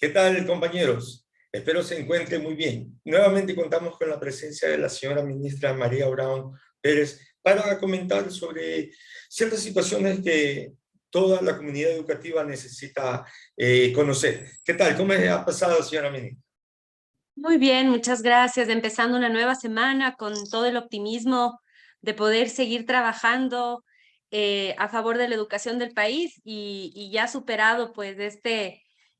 ¿Qué tal, compañeros? Espero se encuentren muy bien. Nuevamente contamos con la presencia de la señora ministra María Abraham Pérez para comentar sobre ciertas situaciones que toda la comunidad educativa necesita conocer. ¿Qué tal? ¿Cómo ha pasado, señora ministra? Muy bien, muchas gracias. Empezando una nueva semana con todo el optimismo de poder seguir trabajando a favor de la educación del país y ya superado pues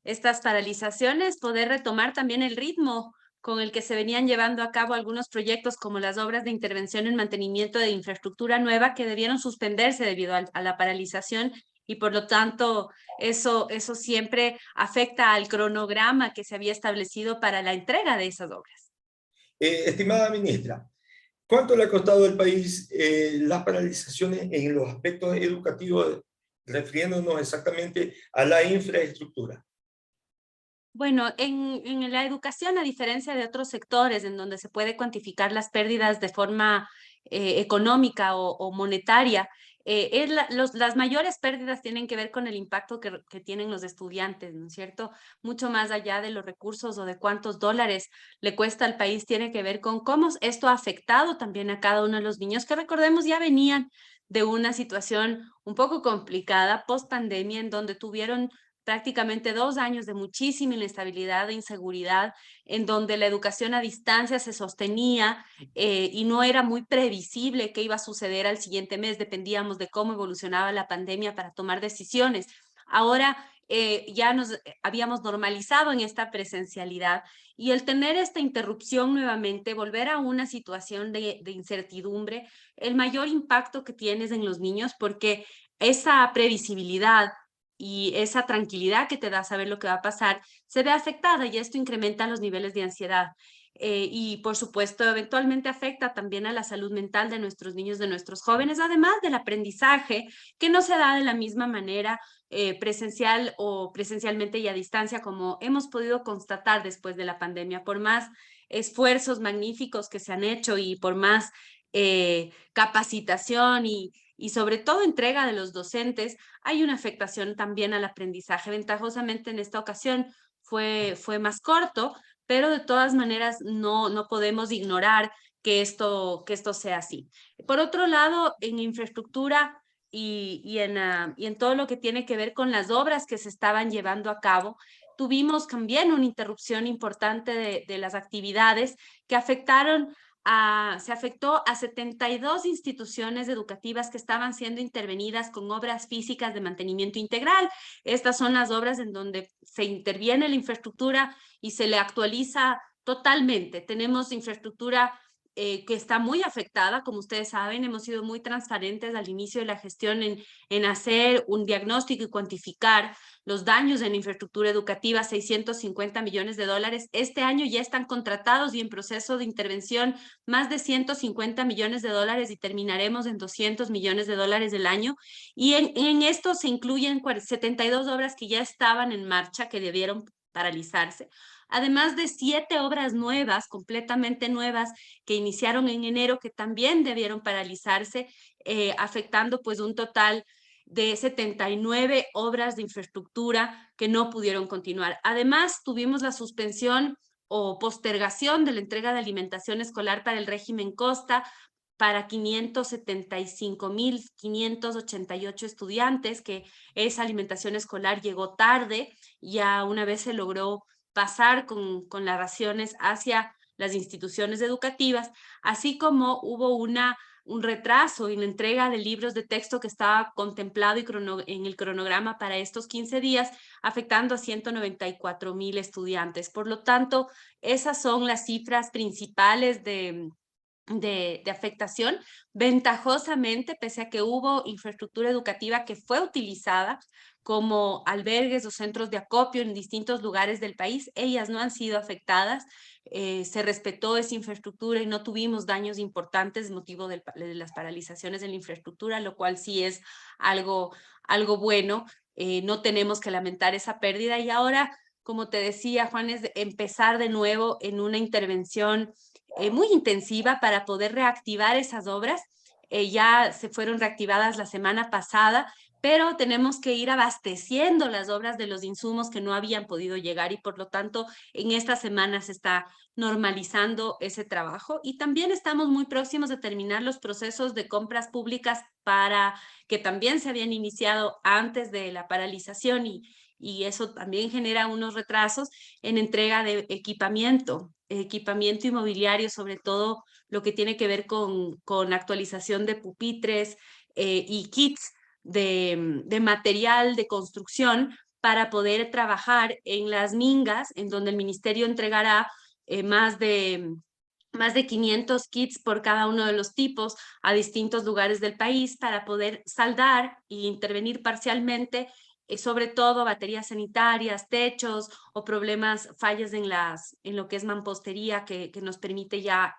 estas paralizaciones, poder retomar también el ritmo con el que se venían llevando a cabo algunos proyectos como las obras de intervención en mantenimiento de infraestructura nueva que debieron suspenderse debido a la paralización y por lo tanto eso siempre afecta al cronograma que se había establecido para la entrega de esas obras. Estimada ministra, ¿cuánto le ha costado al país las paralizaciones en los aspectos educativos, refiriéndonos exactamente a la infraestructura? Bueno, en la educación, a diferencia de otros sectores en donde se puede cuantificar las pérdidas de forma económica o monetaria, las mayores pérdidas tienen que ver con el impacto que tienen los estudiantes, ¿no es cierto? Mucho más allá de los recursos o de cuántos dólares le cuesta al país, tiene que ver con cómo esto ha afectado también a cada uno de los niños que recordemos ya venían de una situación un poco complicada post pandemia en donde tuvieron prácticamente 2 años de muchísima inestabilidad e inseguridad, en donde la educación a distancia se sostenía y no era muy previsible qué iba a suceder al siguiente mes, dependíamos de cómo evolucionaba la pandemia para tomar decisiones. Ahora ya nos habíamos normalizado en esta presencialidad y el tener esta interrupción nuevamente, volver a una situación de incertidumbre, el mayor impacto que tienes en los niños porque esa previsibilidad y esa tranquilidad que te da saber lo que va a pasar se ve afectada y esto incrementa los niveles de ansiedad. Y por supuesto, eventualmente afecta también a la salud mental de nuestros niños, de nuestros jóvenes, además del aprendizaje que no se da de la misma manera presencial o presencialmente y a distancia como hemos podido constatar después de la pandemia. Por más esfuerzos magníficos que se han hecho y por más capacitación y sobre todo entrega de los docentes, hay una afectación también al aprendizaje. Ventajosamente en esta ocasión fue más corto, pero de todas maneras no podemos ignorar que esto sea así. Por otro lado, en infraestructura y en todo lo que tiene que ver con las obras que se estaban llevando a cabo, tuvimos también una interrupción importante de las actividades que se afectó a 72 instituciones educativas que estaban siendo intervenidas con obras físicas de mantenimiento integral. Estas son las obras en donde se interviene la infraestructura y se le actualiza totalmente. Tenemos infraestructura que está muy afectada, como ustedes saben, hemos sido muy transparentes al inicio de la gestión en hacer un diagnóstico y cuantificar los daños en infraestructura educativa, 650 millones de dólares. Este año ya están contratados y en proceso de intervención más de 150 millones de dólares y terminaremos en 200 millones de dólares del año. Y en esto se incluyen 72 obras que ya estaban en marcha, que debieron paralizarse, además de 7 obras nuevas, completamente nuevas, que iniciaron en enero, que también debieron paralizarse, afectando pues un total de 79 obras de infraestructura que no pudieron continuar. Además, tuvimos la suspensión o postergación de la entrega de alimentación escolar para el régimen Costa para 575.588 estudiantes, que esa alimentación escolar llegó tarde, ya una vez se logró pasar con las raciones hacia las instituciones educativas, así como hubo un retraso en la entrega de libros de texto que estaba contemplado en el cronograma para estos 15 días, afectando a 194.000 estudiantes. Por lo tanto, esas son las cifras principales de afectación. Ventajosamente, pese a que hubo infraestructura educativa que fue utilizada como albergues o centros de acopio en distintos lugares del país, ellas no han sido afectadas. Se respetó esa infraestructura y no tuvimos daños importantes motivo de las paralizaciones de la infraestructura, lo cual sí es algo bueno. No tenemos que lamentar esa pérdida y ahora, como te decía, Juan, es empezar de nuevo en una intervención muy intensiva para poder reactivar esas obras. Ya se fueron reactivadas la semana pasada, pero tenemos que ir abasteciendo las obras de los insumos que no habían podido llegar y por lo tanto en esta semana se está normalizando ese trabajo y también estamos muy próximos a terminar los procesos de compras públicas para que también se habían iniciado antes de la paralización y eso también genera unos retrasos en entrega de equipamiento inmobiliario, sobre todo lo que tiene que ver con actualización de pupitres y kits de material de construcción para poder trabajar en las mingas, en donde el ministerio entregará más de 500 kits por cada uno de los tipos a distintos lugares del país para poder saldar e intervenir parcialmente, sobre todo baterías sanitarias, techos o problemas, fallas en lo que es mampostería que nos permite ya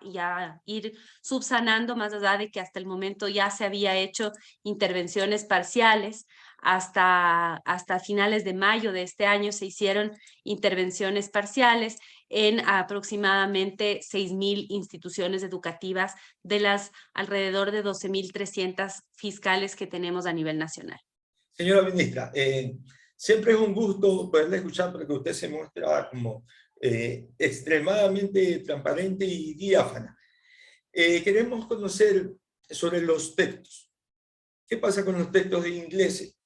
ir subsanando, más allá de que hasta el momento ya se había hecho intervenciones parciales. Hasta finales de mayo de este año se hicieron intervenciones parciales en aproximadamente 6.000 instituciones educativas de las alrededor de 12.300 fiscales que tenemos a nivel nacional. Señora ministra, siempre es un gusto poderle escuchar porque usted se muestra como extremadamente transparente y diáfana. Queremos conocer sobre los textos. ¿Qué pasa con los textos de inglés?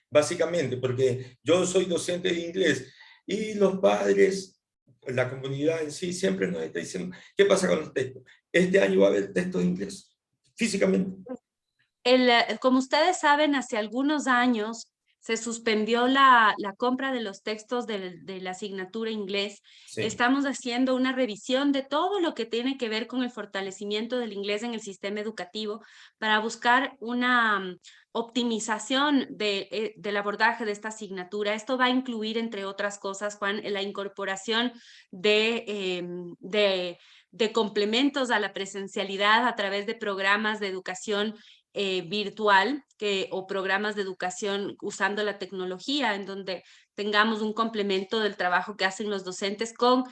Básicamente, porque yo soy docente de inglés y los padres, la comunidad en sí, siempre nos está diciendo, ¿qué pasa con los textos? Este año va a haber textos de inglés, físicamente. Como ustedes saben, hace algunos años se suspendió la compra de los textos de la asignatura inglés. Sí. Estamos haciendo una revisión de todo lo que tiene que ver con el fortalecimiento del inglés en el sistema educativo para buscar una optimización del abordaje de esta asignatura. Esto va a incluir, entre otras cosas, Juan, la incorporación de complementos a la presencialidad a través de programas de educación virtual o programas de educación usando la tecnología, en donde tengamos un complemento del trabajo que hacen los docentes con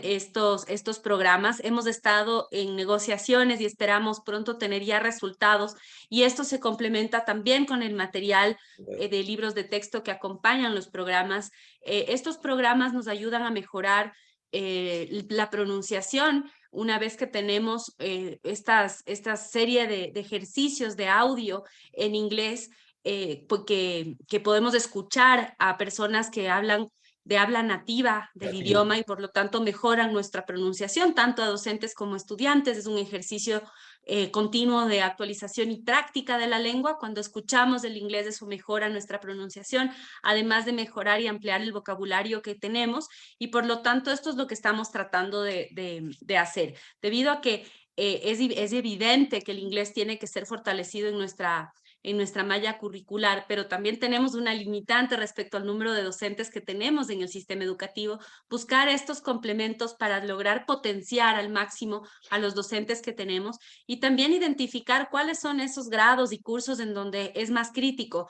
estos programas. Hemos estado en negociaciones y esperamos pronto tener ya resultados y esto se complementa también con el material de libros de texto que acompañan los programas. Estos programas nos ayudan a mejorar la pronunciación una vez que tenemos esta serie de ejercicios de audio en inglés, que podemos escuchar a personas que hablan de habla nativa del idioma y por lo tanto mejoran nuestra pronunciación, tanto a docentes como estudiantes. Es un ejercicio continuo de actualización y práctica de la lengua. Cuando escuchamos el inglés, eso mejora nuestra pronunciación, además de mejorar y ampliar el vocabulario que tenemos, y por lo tanto esto es lo que estamos tratando de hacer, debido a que es evidente que el inglés tiene que ser fortalecido en nuestra malla curricular, pero también tenemos una limitante respecto al número de docentes que tenemos en el sistema educativo. Buscar estos complementos para lograr potenciar al máximo a los docentes que tenemos y también identificar cuáles son esos grados y cursos en donde es más crítico.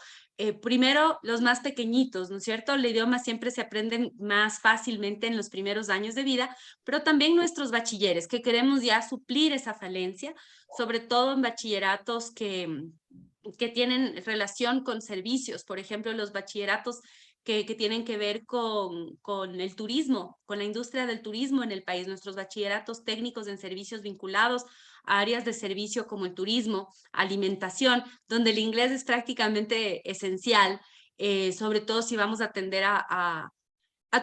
Primero, los más pequeñitos, ¿no es cierto? El idioma siempre se aprende más fácilmente en los primeros años de vida, pero también nuestros bachilleres, que queremos ya suplir esa falencia, sobre todo en bachilleratos que tienen relación con servicios, por ejemplo, los bachilleratos que tienen que ver con el turismo, con la industria del turismo en el país, nuestros bachilleratos técnicos en servicios vinculados a áreas de servicio como el turismo, alimentación, donde el inglés es prácticamente esencial, sobre todo si vamos a atender a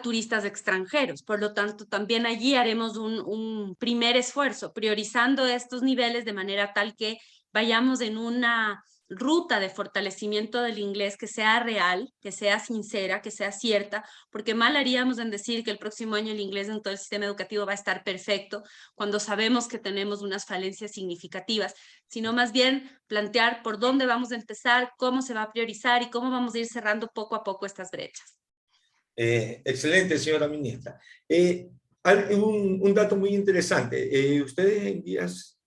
turistas extranjeros. Por lo tanto, también allí haremos un primer esfuerzo, priorizando estos niveles de manera tal que vayamos en una ruta de fortalecimiento del inglés que sea real, que sea sincera, que sea cierta, porque mal haríamos en decir que el próximo año el inglés en todo el sistema educativo va a estar perfecto, cuando sabemos que tenemos unas falencias significativas, sino más bien plantear por dónde vamos a empezar, cómo se va a priorizar y cómo vamos a ir cerrando poco a poco estas brechas. Excelente, señora ministra. Un dato muy interesante. Ustedes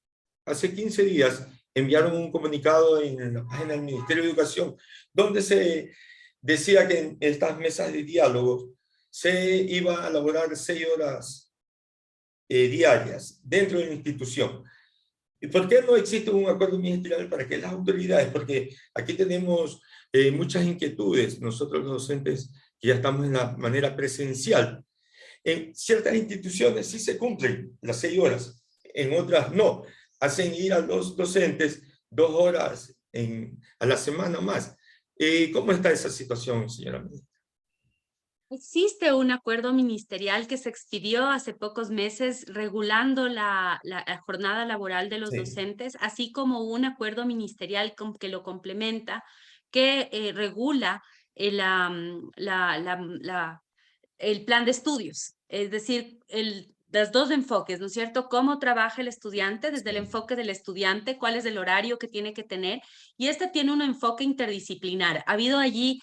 hace 15 días enviaron un comunicado en la página del Ministerio de Educación donde se decía que en estas mesas de diálogo se iba a elaborar 6 horas diarias dentro de la institución. ¿Y por qué no existe un acuerdo ministerial para que las autoridades, porque aquí tenemos muchas inquietudes, nosotros los docentes que ya estamos en la manera presencial. En ciertas instituciones sí se cumplen las 6 horas, en otras no. Hacen ir a los docentes 2 horas a la semana más. ¿Cómo está esa situación, señora ministra? Existe un acuerdo ministerial que se expidió hace pocos meses regulando la jornada laboral de los Sí, docentes, así como un acuerdo ministerial que lo complementa, que regula el plan de estudios, es decir, los dos enfoques, ¿no es cierto? Cómo trabaja el estudiante, desde el sí, enfoque del estudiante, cuál es el horario que tiene que tener, y este tiene un enfoque interdisciplinar. Ha habido allí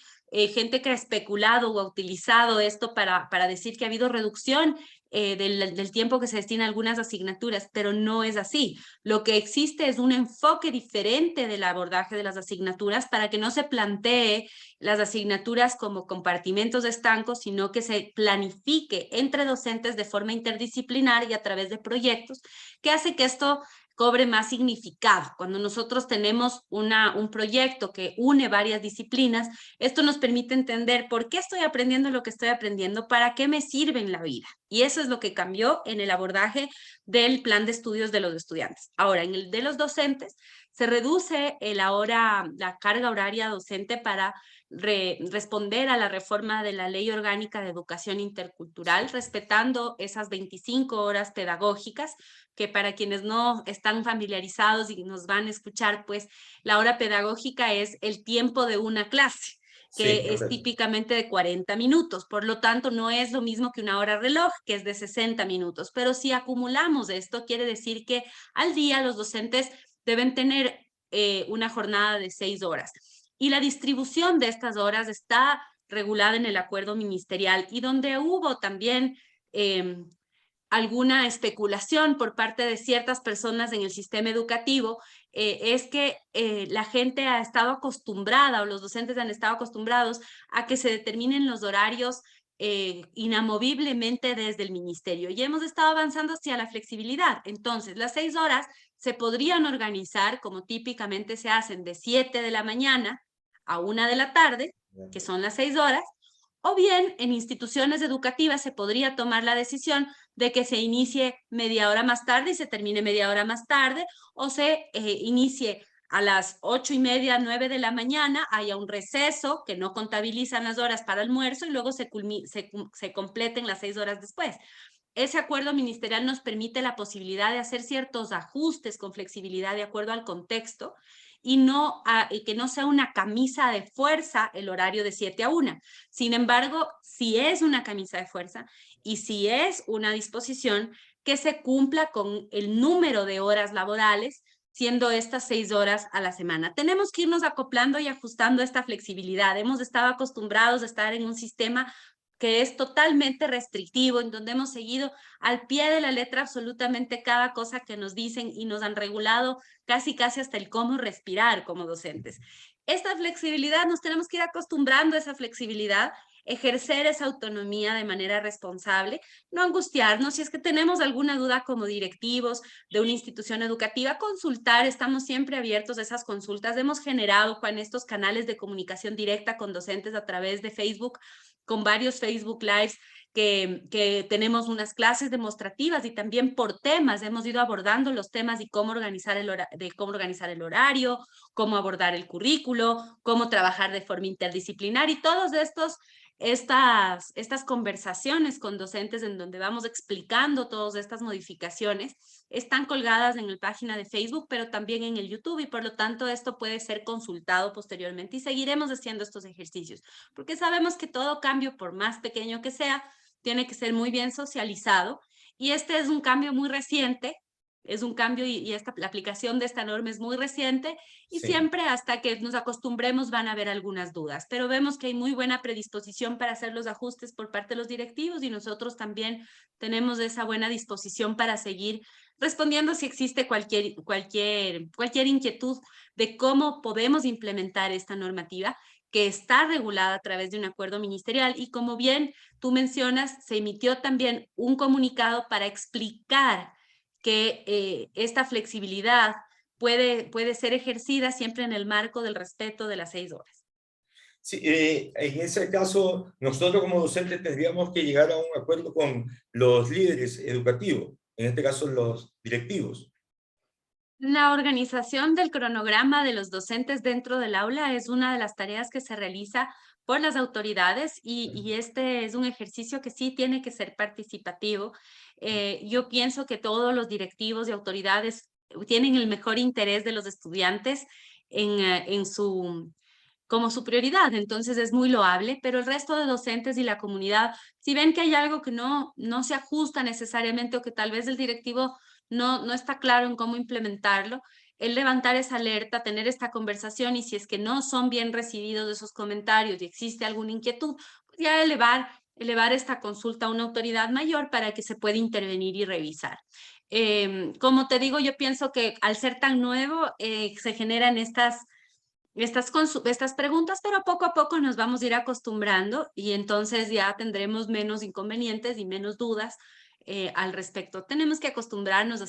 gente que ha especulado o ha utilizado esto para decir que ha habido reducción del tiempo que se destina a algunas asignaturas, pero no es así. Lo que existe es un enfoque diferente del abordaje de las asignaturas para que no se plantee las asignaturas como compartimentos estancos, sino que se planifique entre docentes de forma interdisciplinar y a través de proyectos, que hace que esto cobre más significado. Cuando nosotros tenemos un proyecto que une varias disciplinas, esto nos permite entender por qué estoy aprendiendo lo que estoy aprendiendo, para qué me sirve en la vida. Y eso es lo que cambió en el abordaje del plan de estudios de los estudiantes. Ahora, en el de los docentes, se reduce la carga horaria docente para responder a la reforma de la Ley Orgánica de Educación Intercultural, sí, respetando esas 25 horas pedagógicas, que para quienes no están familiarizados y nos van a escuchar, pues la hora pedagógica es el tiempo de una clase, sí, que es correcto. típicamente de 40 minutos. Por lo tanto, no es lo mismo que una hora reloj, que es de 60 minutos. Pero si acumulamos esto, quiere decir que al día los docentes deben tener una jornada de 6 horas. Y la distribución de estas horas está regulada en el acuerdo ministerial, y donde hubo también alguna especulación por parte de ciertas personas en el sistema educativo, es que la gente ha estado acostumbrada, o los docentes han estado acostumbrados a que se determinen los horarios inamoviblemente desde el ministerio, y hemos estado avanzando hacia la flexibilidad. Entonces, las 6 horas se podrían organizar como típicamente se hacen, de 7 de la mañana a 1 de la tarde, que son las 6 horas, o bien en instituciones educativas se podría tomar la decisión de que se inicie media hora más tarde y se termine media hora más tarde, o se inicie a las 8:30, 9 de la mañana, haya un receso que no contabilizan las horas para almuerzo, y luego se completen las 6 horas después. Ese acuerdo ministerial nos permite la posibilidad de hacer ciertos ajustes con flexibilidad de acuerdo al contexto, y que no sea una camisa de fuerza el horario de 7 a 1. Sin embargo, si es una camisa de fuerza y si es una disposición que se cumpla con el número de horas laborales, siendo estas 6 horas a la semana. Tenemos que irnos acoplando y ajustando esta flexibilidad. Hemos estado acostumbrados a estar en un sistema que es totalmente restrictivo, en donde hemos seguido al pie de la letra absolutamente cada cosa que nos dicen, y nos han regulado casi hasta el cómo respirar como docentes. Esta flexibilidad, nos tenemos que ir acostumbrando a esa flexibilidad, ejercer esa autonomía de manera responsable, no angustiarnos. Si es que tenemos alguna duda como directivos de una institución educativa, consultar, estamos siempre abiertos a esas consultas. Hemos generado, Juan, estos canales de comunicación directa con docentes a través de Facebook, con varios Facebook Lives, que tenemos unas clases demostrativas, y también por temas hemos ido abordando los temas y cómo organizar cómo organizar el horario, cómo abordar el currículo, cómo trabajar de forma interdisciplinar, y todos estas conversaciones con docentes en donde vamos explicando todas estas modificaciones están colgadas en la página de Facebook, pero también en el YouTube, y por lo tanto esto puede ser consultado posteriormente, y seguiremos haciendo estos ejercicios, porque sabemos que todo cambio, por más pequeño que sea, tiene que ser muy bien socializado, y este es un cambio muy reciente, es un cambio, la aplicación de esta norma es muy reciente, y Sí. siempre hasta que nos acostumbremos van a haber algunas dudas, pero vemos que hay muy buena predisposición para hacer los ajustes por parte de los directivos, y nosotros también tenemos esa buena disposición para seguir respondiendo si existe cualquier inquietud de cómo podemos implementar esta normativa, que está regulada a través de un acuerdo ministerial. Y como bien tú mencionas, se emitió también un comunicado para explicar que esta flexibilidad puede ser ejercida siempre en el marco del respeto de las 6 horas. Sí, en ese caso, nosotros como docentes tendríamos que llegar a un acuerdo con los líderes educativos, en este caso los directivos. La organización del cronograma de los docentes dentro del aula es una de las tareas que se realiza por las autoridades y este es un ejercicio que sí tiene que ser participativo. Yo pienso que todos los directivos y autoridades tienen el mejor interés de los estudiantes en su, como su prioridad, entonces es muy loable, pero el resto de docentes y la comunidad, si ven que hay algo que no se ajusta necesariamente o que tal vez el directivo no está claro en cómo implementarlo, el levantar esa alerta, tener esta conversación y si es que no son bien recibidos esos comentarios y existe alguna inquietud, pues ya elevar esta consulta a una autoridad mayor para que se pueda intervenir y revisar. Como te digo, yo pienso que al ser tan nuevo se generan estas preguntas, pero poco a poco nos vamos a ir acostumbrando y entonces ya tendremos menos inconvenientes y menos dudas al respecto. Tenemos que acostumbrarnos a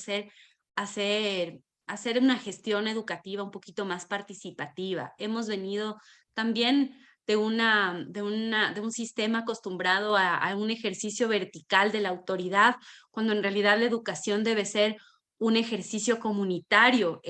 hacer, hacer una gestión educativa un poquito más participativa. Hemos venido también de un sistema acostumbrado a un ejercicio vertical de la autoridad, cuando en realidad la educación debe ser un ejercicio comunitario,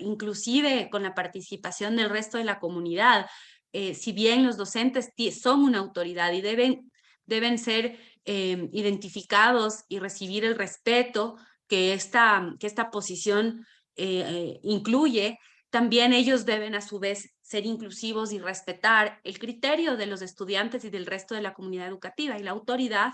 inclusive con la participación del resto de la comunidad. Si bien los docentes son una autoridad y deben ser identificados y recibir el respeto que esta posición incluye, también ellos deben a su vez ser inclusivos y respetar el criterio de los estudiantes y del resto de la comunidad educativa. Y la autoridad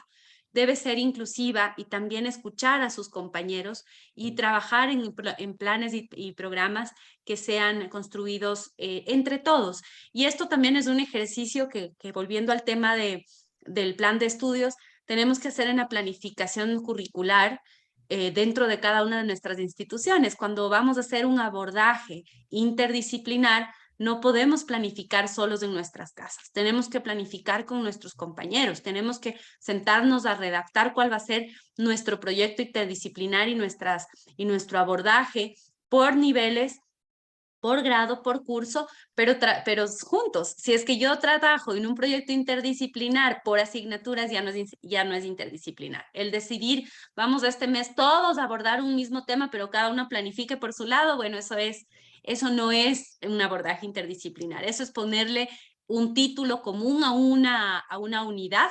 debe ser inclusiva y también escuchar a sus compañeros y trabajar en planes y programas que sean construidos entre todos. Y esto también es un ejercicio que volviendo al tema del plan de estudios, tenemos que hacer en la planificación curricular dentro de cada una de nuestras instituciones. Cuando vamos a hacer un abordaje interdisciplinar, no podemos planificar solos en nuestras casas, tenemos que planificar con nuestros compañeros, tenemos que sentarnos a redactar cuál va a ser nuestro proyecto interdisciplinar y nuestro abordaje por niveles, por grado, por curso, pero juntos. Si es que yo trabajo en un proyecto interdisciplinar por asignaturas, ya no es interdisciplinar. El decidir, vamos a este mes todos a abordar un mismo tema, pero cada uno planifique por su lado, bueno, eso no es un abordaje interdisciplinar. Eso es ponerle un título común a una unidad,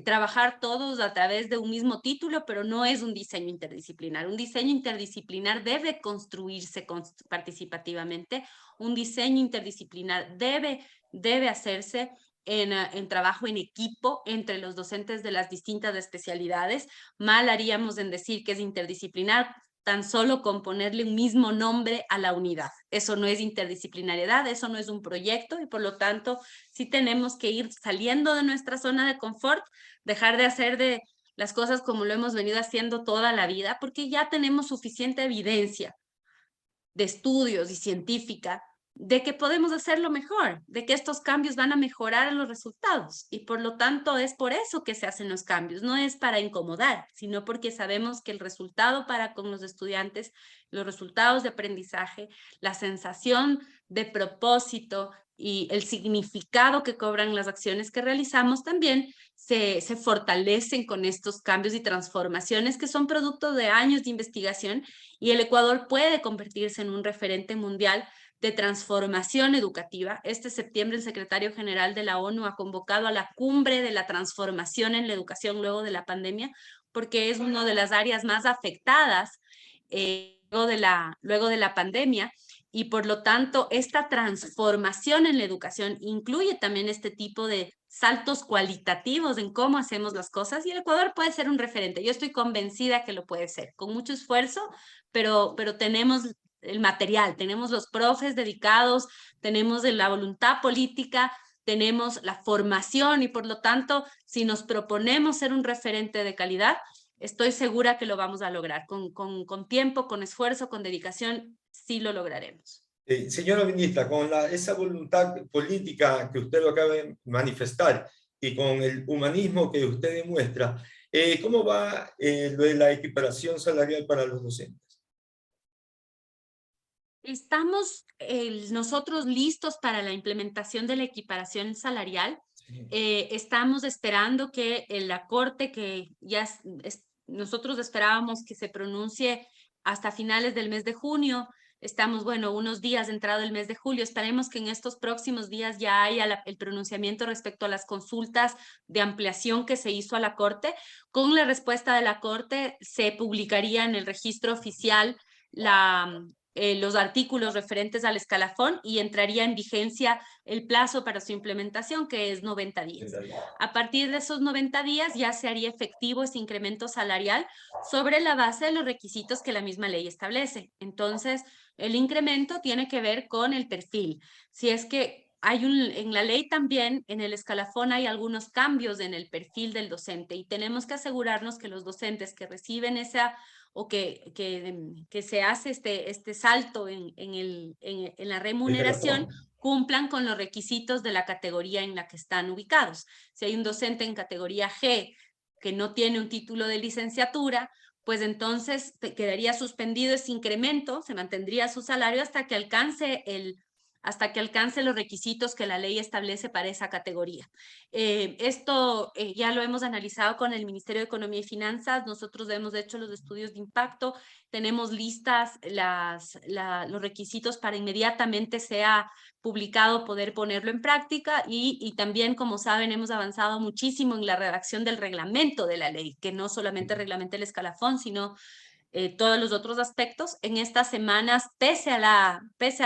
trabajar todos a través de un mismo título, pero no es un diseño interdisciplinar. Un diseño interdisciplinar debe construirse participativamente. Un diseño interdisciplinar debe hacerse en trabajo en equipo entre los docentes de las distintas especialidades. Mal haríamos en decir que es interdisciplinar tan solo con ponerle un mismo nombre a la unidad. Eso no es interdisciplinariedad, eso no es un proyecto y por lo tanto sí tenemos que ir saliendo de nuestra zona de confort, dejar de hacer de las cosas como lo hemos venido haciendo toda la vida, porque ya tenemos suficiente evidencia de estudios y científica de que podemos hacerlo mejor, de que estos cambios van a mejorar los resultados y por lo tanto es por eso que se hacen los cambios, no es para incomodar, sino porque sabemos que el resultado para con los estudiantes, los resultados de aprendizaje, la sensación de propósito y el significado que cobran las acciones que realizamos también se fortalecen con estos cambios y transformaciones que son producto de años de investigación y el Ecuador puede convertirse en un referente mundial de transformación educativa. Este septiembre el secretario general de la ONU ha convocado a la cumbre de la transformación en la educación luego de la pandemia, porque es una de las áreas más afectadas luego de la pandemia y por lo tanto esta transformación en la educación incluye también este tipo de saltos cualitativos en cómo hacemos las cosas y el Ecuador puede ser un referente. Yo estoy convencida que lo puede ser, con mucho esfuerzo, pero tenemos el material, tenemos los profes dedicados, tenemos la voluntad política, tenemos la formación y por lo tanto, si nos proponemos ser un referente de calidad, estoy segura que lo vamos a lograr. Con tiempo, con esfuerzo, con dedicación, sí lo lograremos. Señora ministra, con esa voluntad política que usted lo acaba de manifestar y con el humanismo que usted demuestra, ¿cómo va lo de la equiparación salarial para los docentes? Estamos nosotros listos para la implementación de la equiparación salarial. Sí, Estamos esperando que la Corte, que ya nosotros esperábamos que se pronuncie hasta finales del mes de junio. Estamos, bueno, unos días entrado el mes de julio. Esperemos que en estos próximos días ya haya el pronunciamiento respecto a las consultas de ampliación que se hizo a la Corte. Con la respuesta de la Corte se publicaría en el registro oficial los artículos referentes al escalafón y entraría en vigencia el plazo para su implementación, que es 90 días. A partir de esos 90 días ya se haría efectivo ese incremento salarial sobre la base de los requisitos que la misma ley establece. Entonces, el incremento tiene que ver con el perfil. Si es que en la ley también, en el escalafón hay algunos cambios en el perfil del docente y tenemos que asegurarnos que los docentes que reciben esa o que se hace este salto en la remuneración escalafón. cumplan con los requisitos de la categoría en la que están ubicados. Si hay un docente en categoría G que no tiene un título de licenciatura, pues entonces quedaría suspendido ese incremento, se mantendría su salario hasta que alcance los requisitos que la ley establece para esa categoría. Esto ya lo hemos analizado con el Ministerio de Economía y Finanzas, nosotros hemos hecho los estudios de impacto, tenemos listas los requisitos para inmediatamente sea publicado poder ponerlo en práctica y también, como saben, hemos avanzado muchísimo en la redacción del reglamento de la ley, que no solamente reglamenta el escalafón, sino todos los otros aspectos. En estas semanas, pese a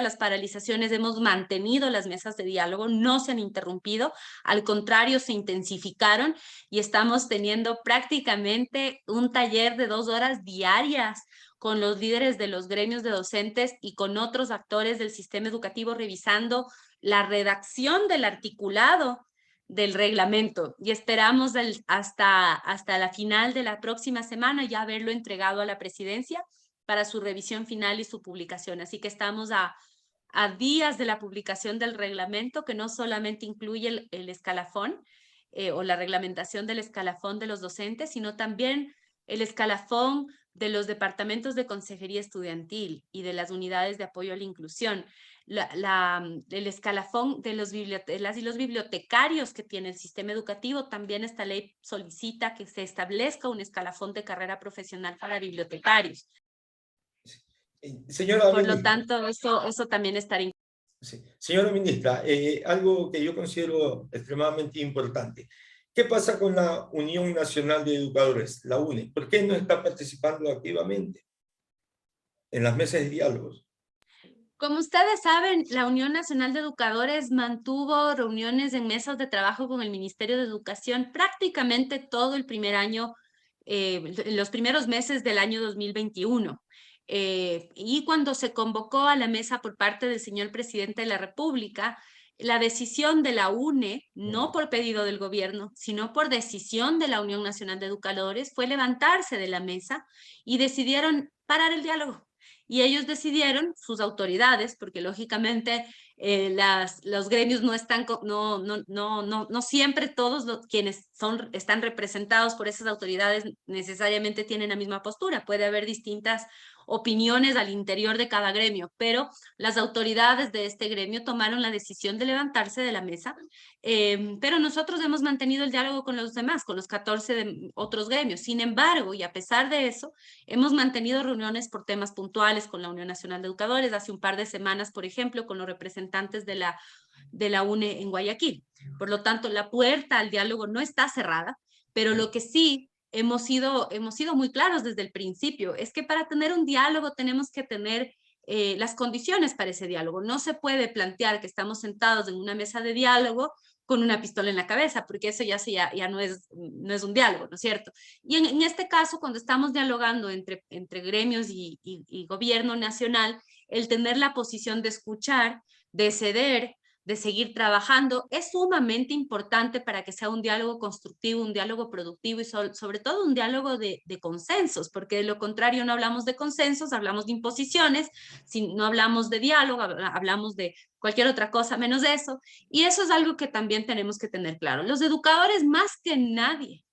las paralizaciones, hemos mantenido las mesas de diálogo, no se han interrumpido, al contrario, se intensificaron y estamos teniendo prácticamente un taller de 2 horas diarias con los líderes de los gremios de docentes y con otros actores del sistema educativo revisando la redacción del articulado del reglamento y esperamos hasta la final de la próxima semana ya haberlo entregado a la presidencia para su revisión final y su publicación. Así que estamos a días de la publicación del reglamento, que no solamente incluye el escalafón o la reglamentación del escalafón de los docentes, sino también el escalafón de los departamentos de consejería estudiantil y de las unidades de apoyo a la inclusión, el escalafón de las y los bibliotecarios que tiene el sistema educativo. También esta ley solicita que se establezca un escalafón de carrera profesional para bibliotecarios. Señora Por lo ministra, tanto, eso también estaría. sí. Señora ministra, algo que yo considero extremadamente importante. ¿Qué pasa con la Unión Nacional de Educadores, la UNE? ¿Por qué no está participando activamente en las mesas de diálogos? Como ustedes saben, la Unión Nacional de Educadores mantuvo reuniones en mesas de trabajo con el Ministerio de Educación prácticamente todo el primer año, los primeros meses del año 2021. Y cuando se convocó a la mesa por parte del señor presidente de la República, la decisión de la UNE, no por pedido del gobierno, sino por decisión de la Unión Nacional de Educadores, fue levantarse de la mesa y decidieron parar el diálogo. Y ellos decidieron, sus autoridades, porque lógicamente los gremios no están, no siempre todos quienes están representados por esas autoridades necesariamente tienen la misma postura. Puede haber distintas opiniones al interior de cada gremio, pero las autoridades de este gremio tomaron la decisión de levantarse de la mesa, pero nosotros hemos mantenido el diálogo con los demás, con los 14 de otros gremios. Sin embargo, y a pesar de eso, hemos mantenido reuniones por temas puntuales con la Unión Nacional de Educadores, hace un par de semanas, por ejemplo, con los representantes de la UNE en Guayaquil. Por lo tanto, la puerta al diálogo no está cerrada, pero lo que sí hemos sido muy claros desde el principio es que para tener un diálogo tenemos que tener las condiciones para ese diálogo. No se puede plantear que estamos sentados en una mesa de diálogo con una pistola en la cabeza, porque eso ya no es un diálogo, ¿no es cierto? Y en este caso, cuando estamos dialogando entre gremios y gobierno nacional, el tener la posición de escuchar, de ceder, de seguir trabajando, es sumamente importante para que sea un diálogo constructivo, un diálogo productivo y sobre todo un diálogo de consensos, porque de lo contrario no hablamos de consensos, hablamos de imposiciones, si no hablamos de diálogo, hablamos de cualquier otra cosa menos de eso, y eso es algo que también tenemos que tener claro. Los educadores más que nadie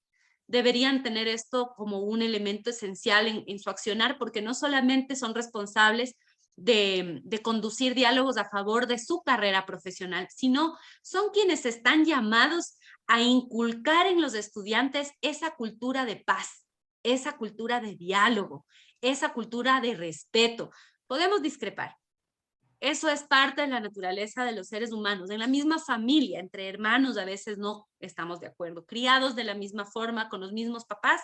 deberían tener esto como un elemento esencial en su accionar, porque no solamente son responsables de conducir diálogos a favor de su carrera profesional, sino son quienes están llamados a inculcar en los estudiantes esa cultura de paz, esa cultura de diálogo, esa cultura de respeto. Podemos discrepar. Eso es parte de la naturaleza de los seres humanos. En la misma familia, entre hermanos, a veces no estamos de acuerdo. Criados de la misma forma, con los mismos papás,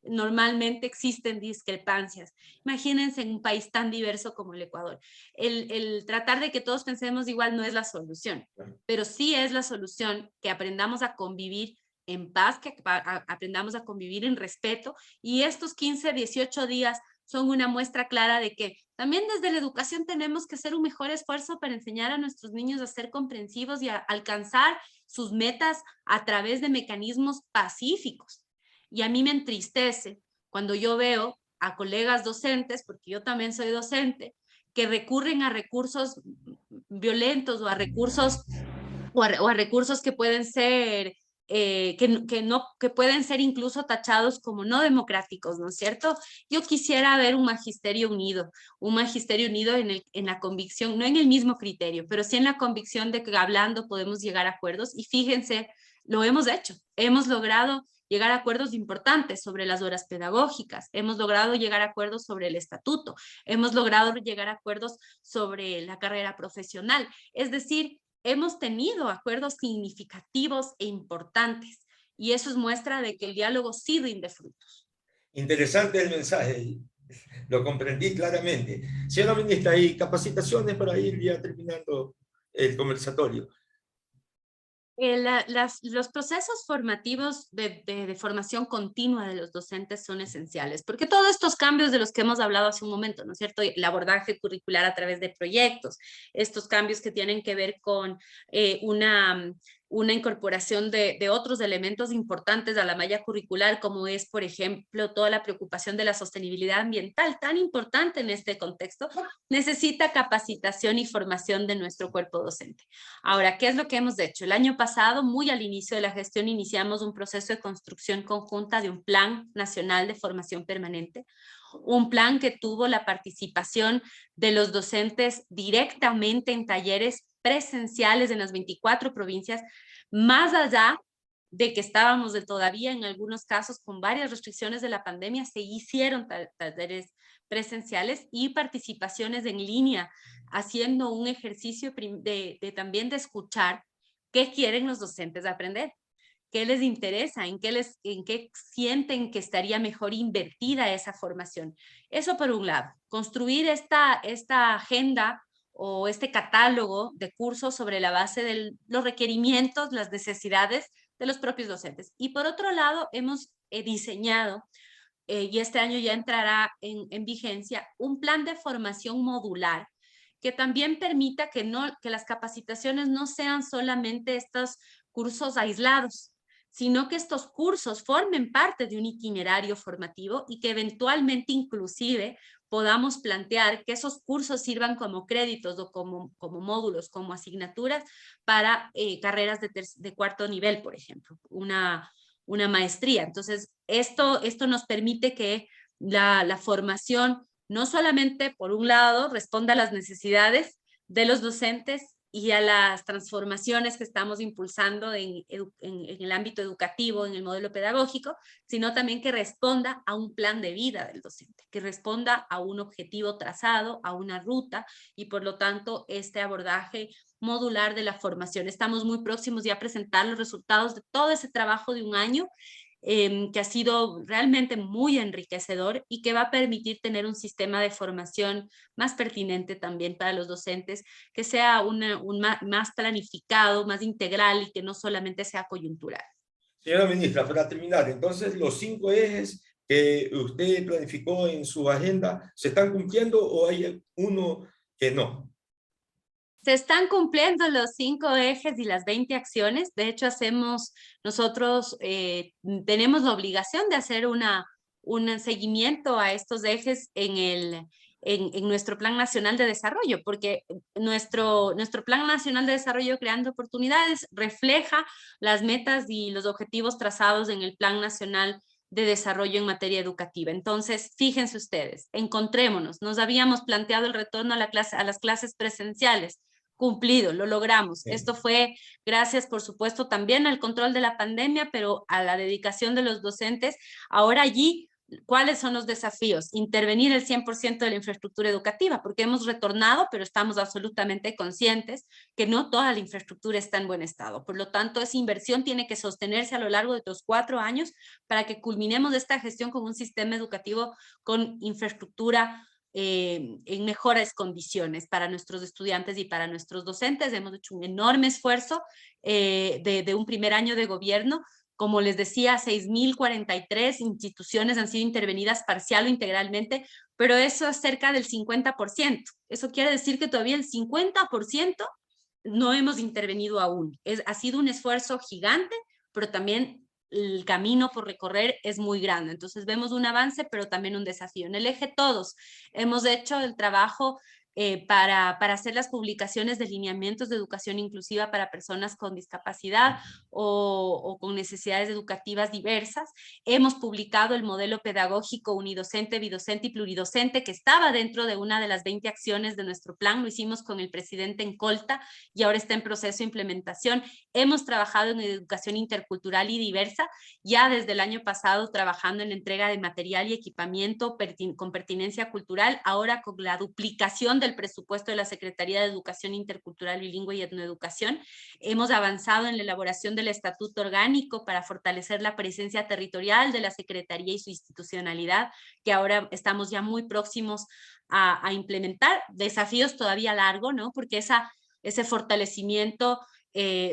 normalmente existen discrepancias. Imagínense en un país tan diverso como el Ecuador. El tratar de que todos pensemos igual no es la solución, pero sí es la solución que aprendamos a convivir en paz, que aprendamos a convivir en respeto, y estos 15, 18 días son una muestra clara de que también desde la educación tenemos que hacer un mejor esfuerzo para enseñar a nuestros niños a ser comprensivos y a alcanzar sus metas a través de mecanismos pacíficos. Y a mí me entristece cuando yo veo a colegas docentes, porque yo también soy docente, que recurren a recursos violentos o a recursos, o a recursos que pueden ser que pueden ser incluso tachados como no democráticos, ¿no es cierto? Yo quisiera ver un magisterio unido en la convicción, no en el mismo criterio, pero sí en la convicción de que hablando podemos llegar a acuerdos, y fíjense, lo hemos hecho, hemos logrado llegar a acuerdos importantes sobre las horas pedagógicas, hemos logrado llegar a acuerdos sobre el estatuto, hemos logrado llegar a acuerdos sobre la carrera profesional, es decir, hemos tenido acuerdos significativos e importantes, y eso es muestra de que el diálogo sí rinde frutos. Interesante el mensaje, lo comprendí claramente. Señora ministra, ¿hay capacitaciones para ir ya terminando el conversatorio? Los procesos formativos de formación continua de los docentes son esenciales, porque todos estos cambios de los que hemos hablado hace un momento, ¿no es cierto? El abordaje curricular a través de proyectos, estos cambios que tienen que ver con una incorporación de otros elementos importantes a la malla curricular, como es, por ejemplo, toda la preocupación de la sostenibilidad ambiental, tan importante en este contexto, necesita capacitación y formación de nuestro cuerpo docente. Ahora, ¿qué es lo que hemos hecho? El año pasado, muy al inicio de la gestión, iniciamos un proceso de construcción conjunta de un Plan Nacional de Formación Permanente, un plan que tuvo la participación de los docentes directamente en talleres presenciales en las 24 provincias, más allá de que estábamos todavía en algunos casos con varias restricciones de la pandemia, se hicieron talleres presenciales y participaciones en línea, haciendo un ejercicio también de escuchar qué quieren los docentes aprender, qué les interesa, en qué sienten que estaría mejor invertida esa formación. Eso por un lado, construir esta agenda o este catálogo de cursos sobre la base de los requerimientos, las necesidades de los propios docentes. Y por otro lado, hemos diseñado, y este año ya entrará en vigencia, un plan de formación modular que también permita que las capacitaciones no sean solamente estos cursos aislados, sino que estos cursos formen parte de un itinerario formativo y que eventualmente inclusive podamos plantear que esos cursos sirvan como créditos o como módulos, como asignaturas para carreras de cuarto nivel, por ejemplo, una maestría. Entonces, esto nos permite que la formación no solamente, por un lado, responda a las necesidades de los docentes y a las transformaciones que estamos impulsando en el ámbito educativo, en el modelo pedagógico, sino también que responda a un plan de vida del docente, que responda a un objetivo trazado, a una ruta, y por lo tanto este abordaje modular de la formación. Estamos muy próximos ya a presentar los resultados de todo ese trabajo de un año, que ha sido realmente muy enriquecedor y que va a permitir tener un sistema de formación más pertinente también para los docentes, que sea más planificado, más integral y que no solamente sea coyuntural. Señora ministra, para terminar, entonces los 5 ejes que usted planificó en su agenda, ¿se están cumpliendo o hay uno que no? Se están cumpliendo los 5 ejes y las 20 acciones. De hecho, nosotros tenemos la obligación de hacer un seguimiento a estos ejes en nuestro Plan Nacional de Desarrollo, porque nuestro Plan Nacional de Desarrollo Creando Oportunidades refleja las metas y los objetivos trazados en el Plan Nacional de desarrollo en materia educativa. Entonces, fíjense ustedes, encontrémonos. Nos habíamos planteado el retorno a las clases presenciales. Cumplido, lo logramos. Sí. Esto fue gracias, por supuesto, también al control de la pandemia, pero a la dedicación de los docentes. Ahora allí, ¿cuáles son los desafíos? Intervenir el 100% de la infraestructura educativa, porque hemos retornado, pero estamos absolutamente conscientes que no toda la infraestructura está en buen estado. Por lo tanto, esa inversión tiene que sostenerse a lo largo de los 4 años para que culminemos esta gestión con un sistema educativo con infraestructura en mejores condiciones para nuestros estudiantes y para nuestros docentes. Hemos hecho un enorme esfuerzo de un primer año de gobierno. Como les decía, 6.043 instituciones han sido intervenidas parcial o integralmente, pero eso es cerca del 50%. Eso quiere decir que todavía el 50% no hemos intervenido aún. Ha sido un esfuerzo gigante, pero también el camino por recorrer es muy grande. Entonces vemos un avance, pero también un desafío. En el eje todos hemos hecho el trabajo para hacer las publicaciones de lineamientos de educación inclusiva para personas con discapacidad o con necesidades educativas diversas. Hemos publicado el modelo pedagógico unidocente, bidocente y pluridocente que estaba dentro de una de las 20 acciones de nuestro plan. Lo hicimos con el presidente en Colta y ahora está en proceso de implementación. Hemos trabajado en educación intercultural y diversa, ya desde el año pasado trabajando en entrega de material y equipamiento con pertinencia cultural, ahora con la duplicación del presupuesto de la Secretaría de Educación Intercultural, Bilingüe y Etnoeducación. Hemos avanzado en la elaboración del estatuto orgánico para fortalecer la presencia territorial de la Secretaría y su institucionalidad, que ahora estamos ya muy próximos a implementar. Desafíos todavía largos, ¿no? Porque ese fortalecimiento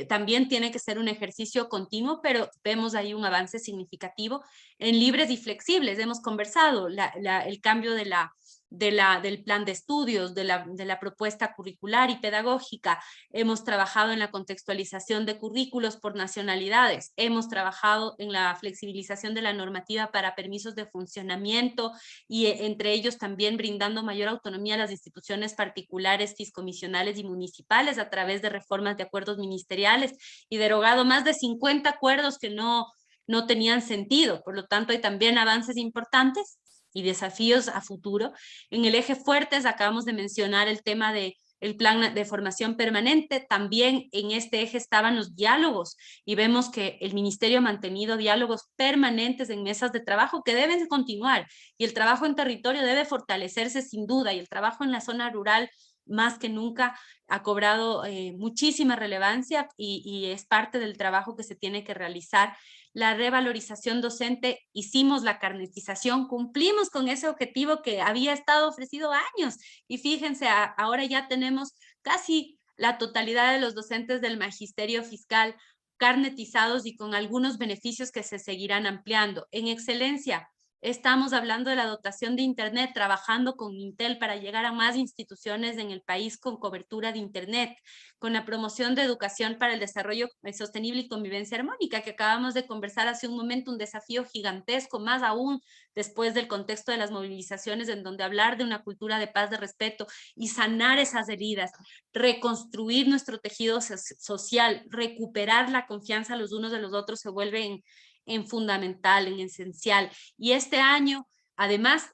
también tiene que ser un ejercicio continuo, pero vemos ahí un avance significativo. En libres y flexibles hemos conversado el cambio del plan de estudios, de la propuesta curricular y pedagógica. Hemos trabajado en la contextualización de currículos por nacionalidades. Hemos trabajado en la flexibilización de la normativa para permisos de funcionamiento y entre ellos también brindando mayor autonomía a las instituciones particulares, fiscomisionales y municipales a través de reformas de acuerdos ministeriales y derogado más de 50 acuerdos que no tenían sentido. Por lo tanto, hay también avances importantes y desafíos a futuro. En el eje fuertes acabamos de mencionar el tema de el plan de formación permanente. También en este eje estaban los diálogos y vemos que el ministerio ha mantenido diálogos permanentes en mesas de trabajo que deben continuar y el trabajo en territorio debe fortalecerse sin duda y el trabajo en la zona rural más que nunca ha cobrado muchísima relevancia y es parte del trabajo que se tiene que realizar. La revalorización docente, hicimos la carnetización, cumplimos con ese objetivo que había estado ofrecido años y fíjense, ahora ya tenemos casi la totalidad de los docentes del magisterio fiscal carnetizados y con algunos beneficios que se seguirán ampliando. En excelencia, estamos hablando de la dotación de Internet, trabajando con Intel para llegar a más instituciones en el país con cobertura de Internet, con la promoción de educación para el desarrollo sostenible y convivencia armónica, que acabamos de conversar hace un momento, un desafío gigantesco, más aún después del contexto de las movilizaciones, en donde hablar de una cultura de paz, de respeto y sanar esas heridas, reconstruir nuestro tejido social, recuperar la confianza los unos de los otros se vuelve en fundamental, en esencial. Y este año, además,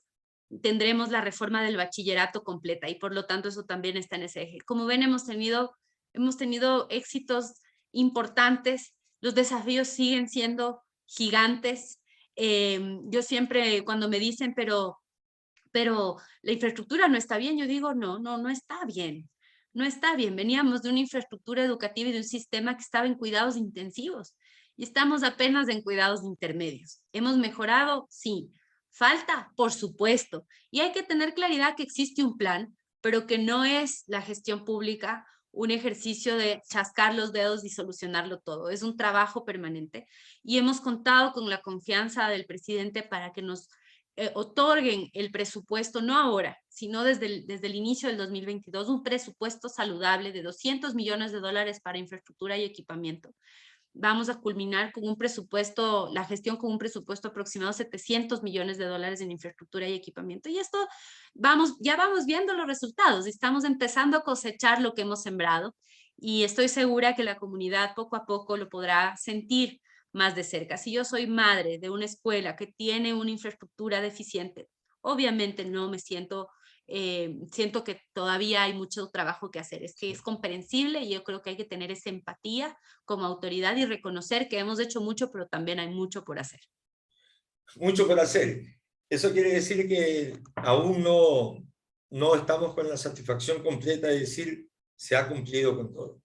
tendremos la reforma del bachillerato completa y por lo tanto eso también está en ese eje. Como ven, hemos tenido éxitos importantes, los desafíos siguen siendo gigantes. Yo siempre cuando me dicen, pero la infraestructura no está bien, yo digo, no está bien. No está bien, veníamos de una infraestructura educativa y de un sistema que estaba en cuidados intensivos y estamos apenas en cuidados intermedios. ¿Hemos mejorado? Sí. ¿Falta? Por supuesto. Y hay que tener claridad que existe un plan, pero que no es la gestión pública un ejercicio de chascar los dedos y solucionarlo todo. Es un trabajo permanente y hemos contado con la confianza del presidente para que nos otorguen el presupuesto, no ahora, sino desde el inicio del 2022, un presupuesto saludable de $200 millones para infraestructura y equipamiento. Vamos a culminar con un presupuesto, la gestión con un presupuesto aproximado de $700 millones en infraestructura y equipamiento. Y esto ya vamos viendo los resultados, estamos empezando a cosechar lo que hemos sembrado y estoy segura que la comunidad poco a poco lo podrá sentir más de cerca. Si yo soy madre de una escuela que tiene una infraestructura deficiente, obviamente no me siento que todavía hay mucho trabajo que hacer. Es que es comprensible y yo creo que hay que tener esa empatía como autoridad y reconocer que hemos hecho mucho, pero también hay mucho por hacer. Mucho por hacer. Eso quiere decir que aún no estamos con la satisfacción completa de decir se ha cumplido con todo.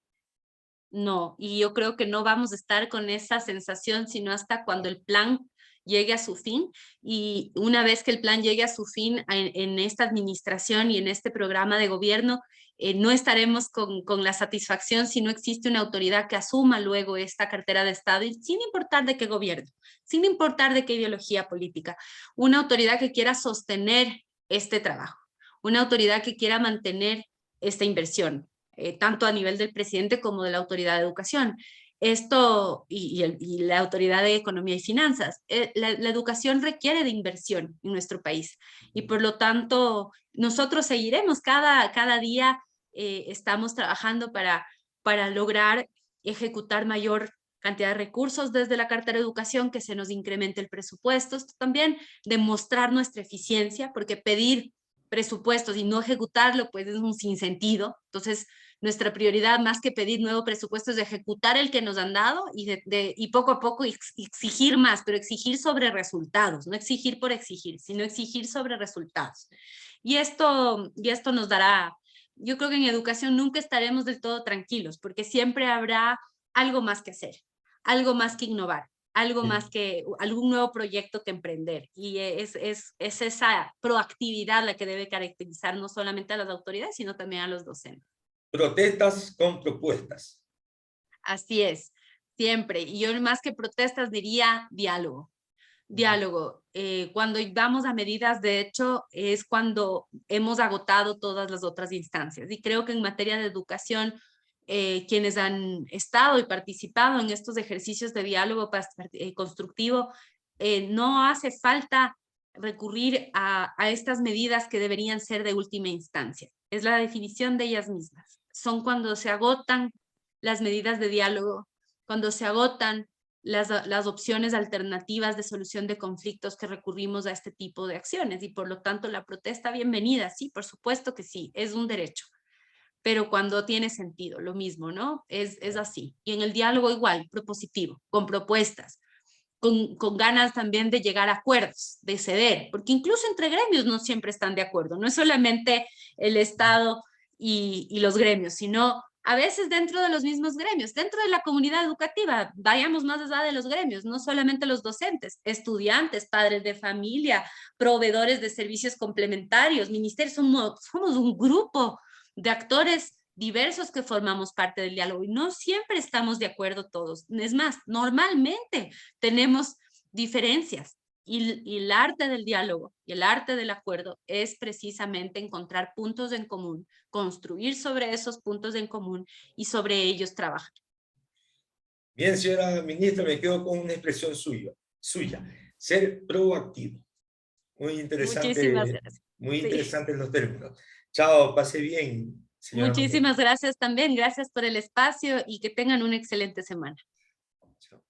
No, y yo creo que no vamos a estar con esa sensación sino hasta cuando el plan llegue a su fin, y una vez que el plan llegue a su fin en esta administración y en este programa de gobierno, no estaremos con la satisfacción si no existe una autoridad que asuma luego esta cartera de Estado, y sin importar de qué gobierno, sin importar de qué ideología política, una autoridad que quiera sostener este trabajo, una autoridad que quiera mantener esta inversión, tanto a nivel del presidente como de la autoridad de educación. Esto y la autoridad de economía y finanzas. La educación requiere de inversión en nuestro país y por lo tanto nosotros seguiremos cada día, estamos trabajando para lograr ejecutar mayor cantidad de recursos desde la cartera de educación, que se nos incremente el presupuesto. Esto también demostrar nuestra eficiencia, porque pedir presupuestos y no ejecutarlo pues es un sinsentido. Entonces nuestra prioridad, más que pedir nuevo presupuesto, es de ejecutar el que nos han dado y poco a poco exigir más, pero exigir sobre resultados, no exigir por exigir, sino exigir sobre resultados. Y esto nos dará, yo creo que en educación nunca estaremos del todo tranquilos, porque siempre habrá algo más que hacer, algo más que innovar, algo más que algún nuevo proyecto que emprender. Y es esa proactividad la que debe caracterizar no solamente a las autoridades, sino también a los docentes. Protestas con propuestas. Así es, siempre. Y yo más que protestas diría diálogo. Diálogo. Cuando damos a medidas, de hecho, es cuando hemos agotado todas las otras instancias. Y creo que en materia de educación, quienes han estado y participado en estos ejercicios de diálogo constructivo, no hace falta recurrir a estas medidas que deberían ser de última instancia. Es la definición de ellas mismas. Son cuando se agotan las medidas de diálogo, cuando se agotan las opciones alternativas de solución de conflictos, que recurrimos a este tipo de acciones. Y por lo tanto la protesta, bienvenida, sí, por supuesto que sí, es un derecho, pero cuando tiene sentido, lo mismo, ¿no? Es así. Y en el diálogo igual, propositivo, con propuestas, con ganas también de llegar a acuerdos, de ceder, porque incluso entre gremios no siempre están de acuerdo, no es solamente el Estado y los gremios, sino a veces dentro de los mismos gremios, dentro de la comunidad educativa, vayamos más allá de los gremios, no solamente los docentes, estudiantes, padres de familia, proveedores de servicios complementarios, ministerios, somos un grupo de actores diversos que formamos parte del diálogo y no siempre estamos de acuerdo todos. Es más, normalmente tenemos diferencias y el arte del diálogo y el arte del acuerdo es precisamente encontrar puntos en común, construir sobre esos puntos en común y sobre ellos trabajar. Bien, señora ministra, me quedo con una expresión suya, ser proactivo. Muchísimas gracias. Muy Sí. interesantes los términos. Chao, pase bien, señora ministra. Muchísimas gracias también. Gracias por el espacio y que tengan una excelente semana. Chao.